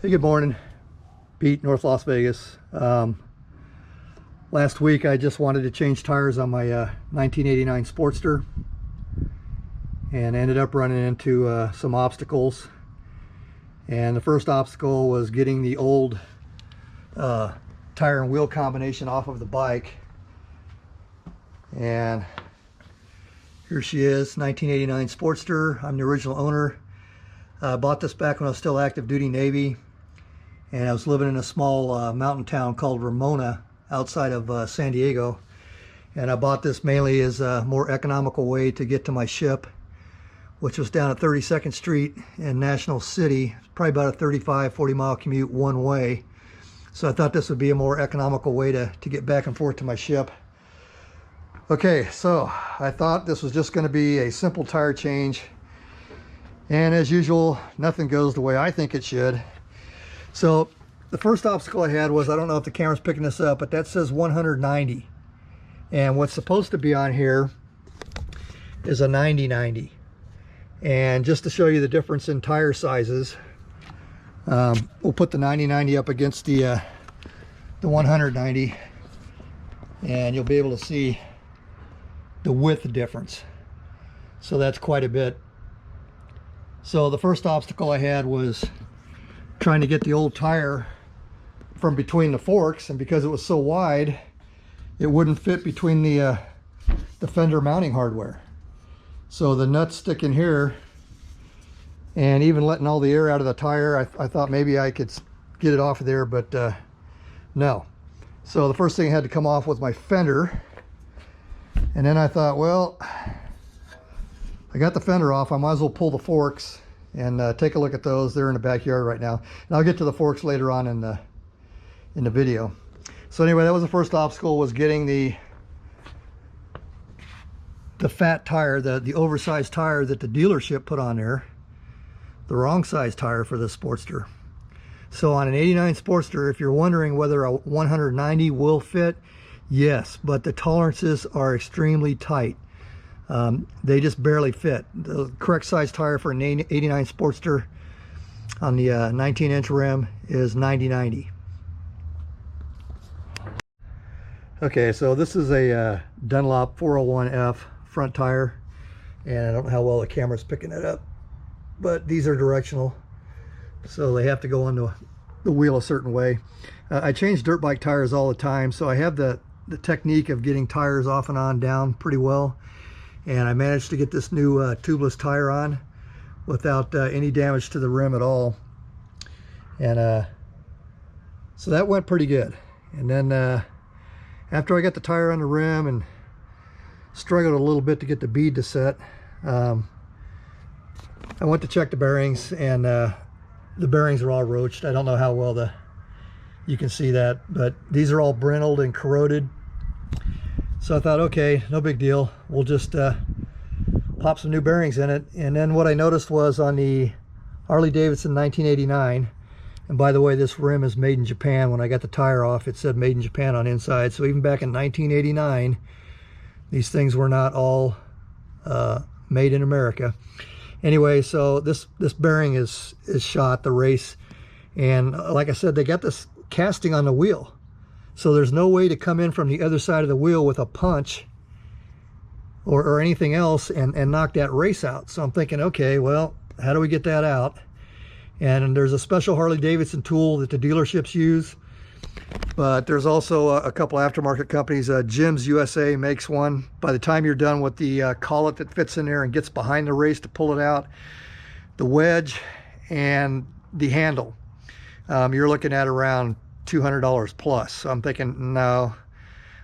Hey, good morning. Pete, North Las Vegas. Last week I just wanted to change tires on my 1989 Sportster and ended up running into some obstacles. And the first obstacle was getting the old tire and wheel combination off of the bike. And here she is, 1989 Sportster. I'm the original owner. I bought this back when I was still active duty Navy, and I was living in a small mountain town called Ramona outside of San Diego. And I bought this mainly as a more economical way to get to my ship, which was down at 32nd Street in National City. It's probably about a 35-40 mile commute one way. So I thought this would be a more economical way to get back and forth to my ship. Okay, so I thought this was just going to be a simple tire change. And as usual, nothing goes the way I think it should. So the first obstacle I had was, I don't know if the camera's picking this up, but that says 190. And what's supposed to be on here is a 90-90. And just to show you the difference in tire sizes, we'll put the 90-90 up against the 190, and you'll be able to see the width difference. So that's quite a bit. So the first obstacle I had was trying to get the old tire from between the forks, and because it was so wide, it wouldn't fit between the fender mounting hardware. So the nuts stick in here, and even letting all the air out of the tire, I thought maybe I could get it off of there, but no. So the first thing I had to come off was my fender, and then I thought, well, I got the fender off, I might as well pull the forks and take a look at those. They're in the backyard right now, and I'll get to the forks later on in the video. So anyway, that was the first obstacle, was getting the fat tire, the oversized tire that the dealership put on there, the wrong size tire for the Sportster. So on an 89 Sportster, if you're wondering whether a 190 will fit, yes, but the tolerances are extremely tight. They just barely fit. The correct size tire for an 89 Sportster on the 19-inch rim is 90-90. Okay, so this is a Dunlop 401F front tire, and I don't know how well the camera's picking it up, but these are directional, so they have to go on the wheel a certain way. I change dirt bike tires all the time, so I have the technique of getting tires off and on down pretty well. And I managed to get this new tubeless tire on without any damage to the rim at all. And so that went pretty good. And then after I got the tire on the rim and struggled a little bit to get the bead to set, I went to check the bearings, and the bearings are all roached. I don't know how well you can see that, but these are all brindled and corroded. So I thought, okay, no big deal. We'll just pop some new bearings in it. And then what I noticed was on the Harley Davidson 1989, and by the way, this rim is made in Japan. When I got the tire off, it said made in Japan on inside. So even back in 1989, these things were not all made in America. Anyway, so this bearing is shot, the race. And like I said, they got this casting on the wheel. So there's no way to come in from the other side of the wheel with a punch or anything else and knock that race out. So I'm thinking, okay, well, how do we get that out? And there's a special Harley Davidson tool that the dealerships use, but there's also a couple aftermarket companies. Jim's USA makes one. By the time you're done with the collet that fits in there and gets behind the race to pull it out, the wedge and the handle, you're looking at around $200 plus. So I'm thinking, no,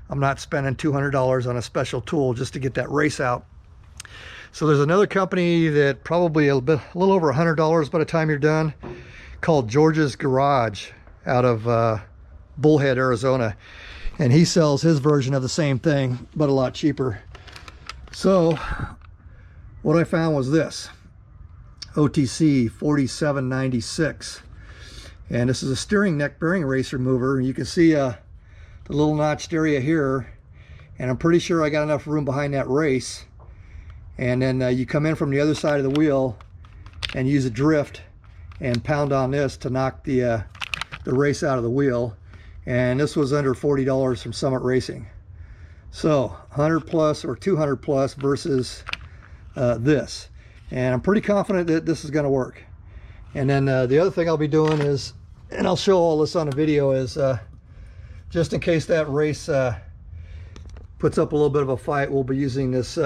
I'm not spending $200 on a special tool just to get that race out. So there's another company that probably a little over $100 by the time you're done, called George's Garage out of Bullhead, Arizona, and he sells his version of the same thing but a lot cheaper. So what I found was this OTC 4796. And this is a steering neck bearing race remover. You can see the little notched area here, and I'm pretty sure I got enough room behind that race. And then you come in from the other side of the wheel and use a drift and pound on this to knock the race out of the wheel. And this was under $40 from Summit Racing. So 100 plus or 200 plus versus this. And I'm pretty confident that this is going to work. And then the other thing I'll be doing is, and I'll show all this on the video, is just in case that race puts up a little bit of a fight, we'll be using this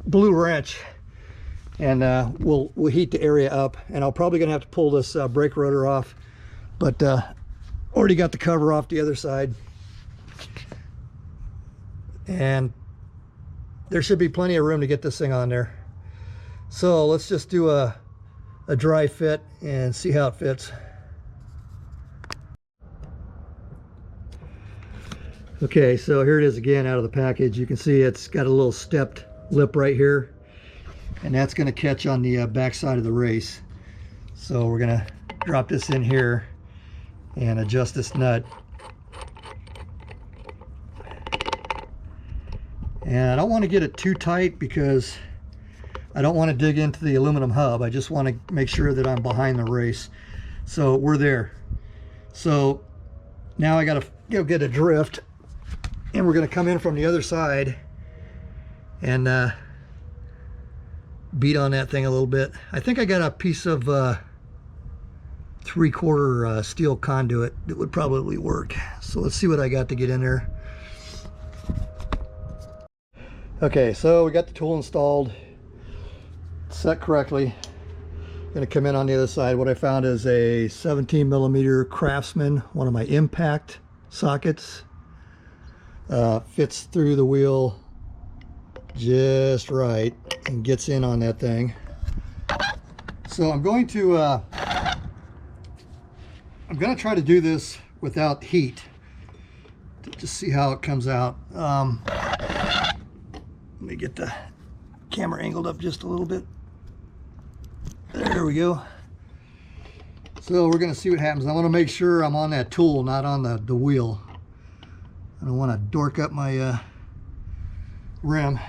blue wrench, and we'll heat the area up. And I'm probably gonna have to pull this brake rotor off, but already got the cover off the other side, and there should be plenty of room to get this thing on there. So let's just do a dry fit and see how it fits. Okay, so here it is again out of the package. You can see it's got a little stepped lip right here, and that's going to catch on the back side of the race. So we're going to drop this in here and adjust this nut. And I don't want to get it too tight because I don't want to dig into the aluminum hub. I just want to make sure that I'm behind the race. So we're there. So now I got to go get a drift, and we're going to come in from the other side and beat on that thing a little bit. I think I got a piece of 3/4 steel conduit that would probably work. So let's see what I got to get in there. Okay, so we got the tool installed, set correctly. I'm going to come in on the other side. What I found is a 17mm Craftsman, one of my impact sockets. Fits through the wheel just right and gets in on that thing. So I'm going to try to do this without heat to just see how it comes out. Let me get the camera angled up just a little bit. There we go. So we're going to see what happens. I want to make sure I'm on that tool, not on the wheel. I don't want to dork up my rim.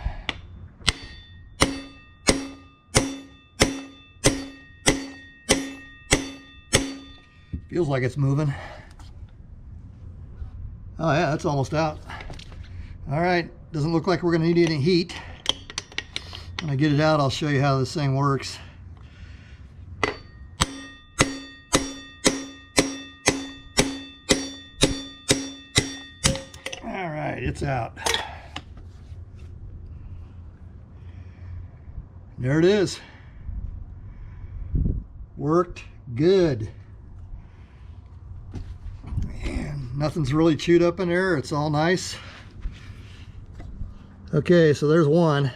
Feels like it's moving. Oh yeah, that's almost out. All right, doesn't look like we're going to need any heat. When I get it out, I'll show you how this thing works. All right, it's out. There it is. Worked good. And nothing's really chewed up in there. It's all nice. Okay, so there's one.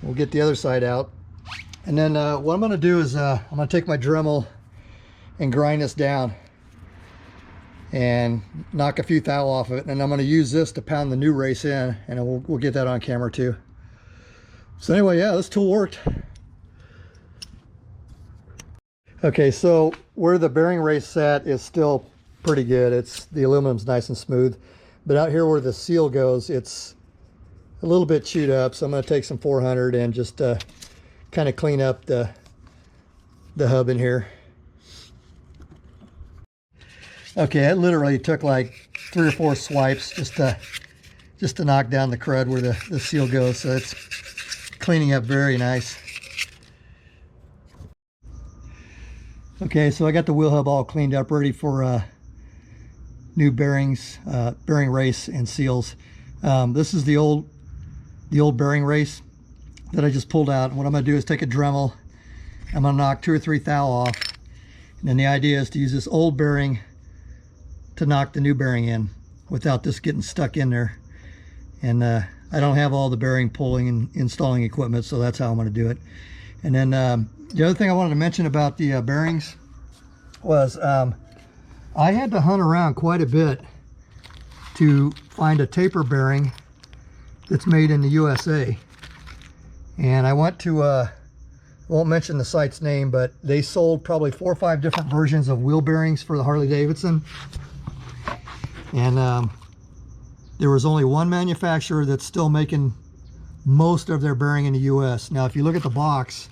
We'll get the other side out. And then what I'm going to do is I'm going to take my Dremel and grind this down and knock a few thou off of it. And I'm going to use this to pound the new race in, and we'll get that on camera too. So anyway, yeah, this tool worked. Okay, so where the bearing race sat is still pretty good. The aluminum's nice and smooth. But out here where the seal goes, it's a little bit chewed up. So I'm going to take some 400 and just kind of clean up the hub in here. Okay, it literally took like 3 or 4 swipes just to knock down the crud where the seal goes. So it's cleaning up very nice. Okay, so I got the wheel hub all cleaned up, ready for new bearings, bearing race and seals. This is the old bearing race that I just pulled out. What I'm going to do is take a Dremel. I'm going to knock 2 or 3 thou off, and then the idea is to use this old bearing to knock the new bearing in without this getting stuck in there. And I don't have all the bearing pulling and installing equipment, so that's how I'm going to do it. And then the other thing I wanted to mention about the bearings was I had to hunt around quite a bit to find a taper bearing that's made in the USA. And I went to, won't mention the site's name, but they sold probably 4 or 5 different versions of wheel bearings for the Harley Davidson. And there was only one manufacturer that's still making most of their bearing in the US. Now, if you look at the box,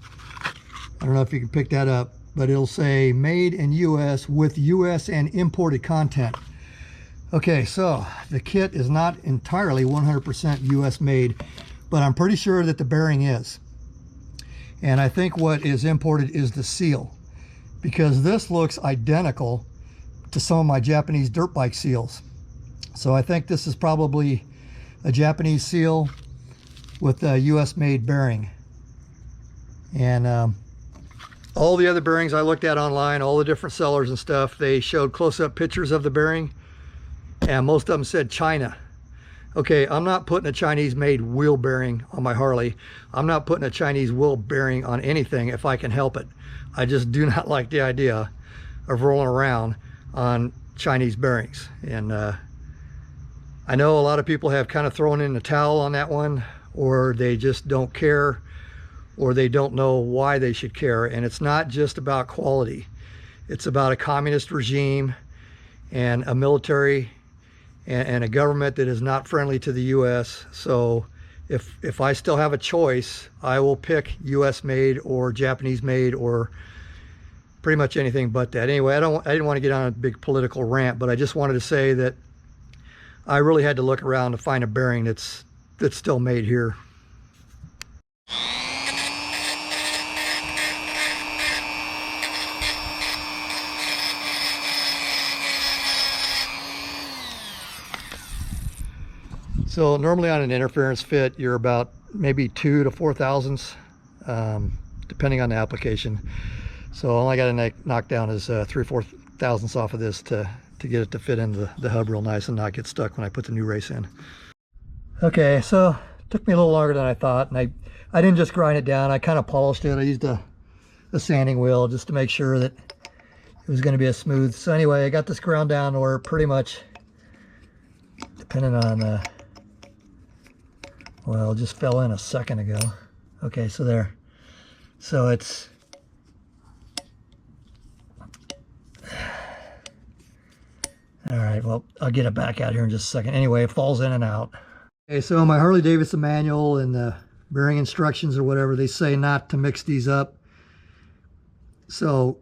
I don't know if you can pick that up, but it'll say made in US with US and imported content. Okay, so the kit is not entirely 100% US made, but I'm pretty sure that the bearing is. And I think what is imported is the seal, because this looks identical to some of my Japanese dirt bike seals. So I think this is probably a Japanese seal with a US made bearing. And all the other bearings I looked at online, all the different sellers and stuff, they showed close-up pictures of the bearing, and most of them said China. Okay, I'm not putting a Chinese made wheel bearing on my Harley. I'm not putting a Chinese wheel bearing on anything if I can help it. I just do not like the idea of rolling around on Chinese bearings. And I know a lot of people have kind of thrown in the towel on that one, or they just don't care, or they don't know why they should care. And it's not just about quality. It's about a communist regime and a military and a government that is not friendly to the US. So if I still have a choice, I will pick US made or Japanese made or pretty much anything but that. Anyway, I didn't want to get on a big political rant, but I just wanted to say that I really had to look around to find a bearing that's still made here. So normally on an interference fit, you're about maybe 2 to 4 thousandths, depending on the application. So all I got to knock down is 3 or 4 thousandths off of this to get it to fit in the hub real nice and not get stuck when I put the new race in. Okay, so it took me a little longer than I thought, and I didn't just grind it down. I kind of polished it. I used a sanding wheel just to make sure that it was going to be a smooth. So anyway, I got this ground down to where pretty much, depending on well, it just fell in a second ago. Okay, so there. So it's all right, well, I'll get it back out here in just a second. Anyway, it falls in and out. Okay, so my Harley Davidson manual and the bearing instructions or whatever, they say not to mix these up. So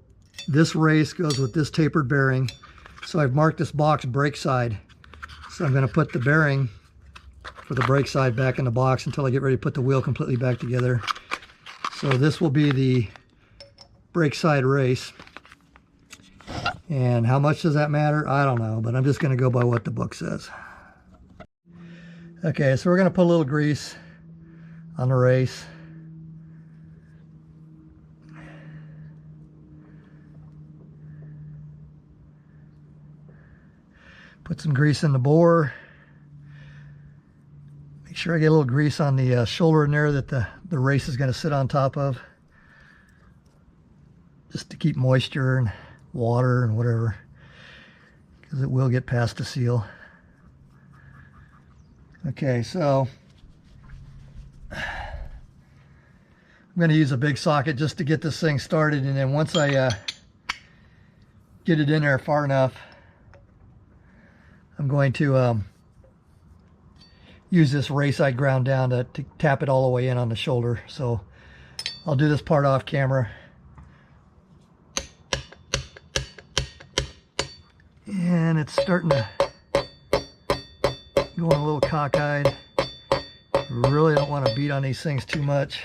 this race goes with this tapered bearing. So I've marked this box brake side. So I'm going to put the bearing for the brake side back in the box until I get ready to put the wheel completely back together. So this will be the brake side race. And how much does that matter? I don't know, but I'm just going to go by what the book says. Okay, so we're going to put a little grease on the race. Put some grease in the bore. Make sure I get a little grease on the shoulder in there that the race is going to sit on top of, just to keep moisture and water and whatever, because it will get past the seal. Okay, so I'm going to use a big socket just to get this thing started, and then once I get it in there far enough, I'm going to use this race I ground down to tap it all the way in on the shoulder. So I'll do this part off camera. And it's starting to go a little cockeyed. Really don't want to beat on these things too much.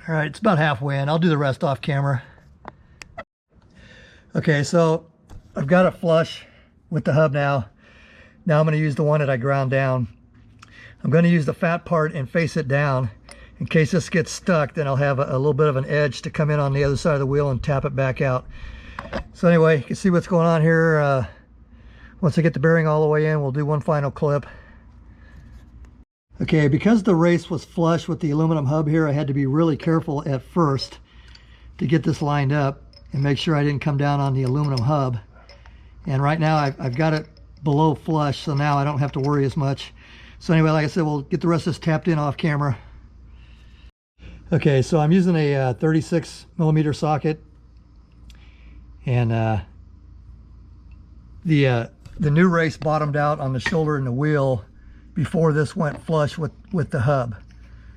All right, it's about halfway in. I'll do the rest off camera. Okay, so I've got it flush with the hub now. Now I'm going to use the one that I ground down. I'm going to use the fat part and face it down. In case this gets stuck, then I'll have a little bit of an edge to come in on the other side of the wheel and tap it back out. So anyway, you can see what's going on here. Once I get the bearing all the way in, we'll do one final clip. Okay, because the race was flush with the aluminum hub here, I had to be really careful at first to get this lined up and make sure I didn't come down on the aluminum hub And right now I've got it below flush, so now I don't have to worry as much. So anyway, like I said, we'll get the rest of this tapped in off camera. Okay, so I'm using a 36mm socket, and the new race bottomed out on the shoulder and the wheel before this went flush with the hub.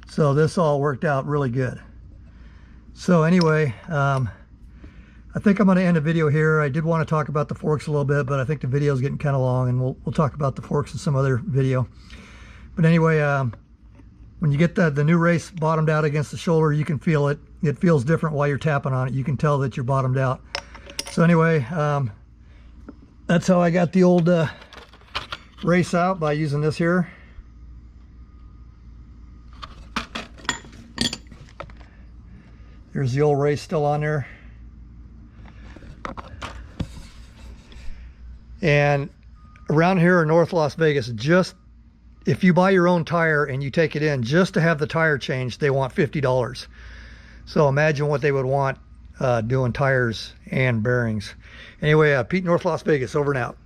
So this all worked out really good. So anyway, I think I'm going to end the video here. I did want to talk about the forks a little bit, but I think the video is getting kind of long, and we'll talk about the forks in some other video. But anyway, when you get the new race bottomed out against the shoulder, you can feel it. It feels different while you're tapping on it. You can tell that you're bottomed out. So anyway, that's how I got the old race out, by using this here. There's the old race still on there. And around here in North Las Vegas, just if you buy your own tire and you take it in just to have the tire changed, they want $50. So imagine what they would want doing tires and bearings. Anyway, Pete, North Las Vegas, over and out.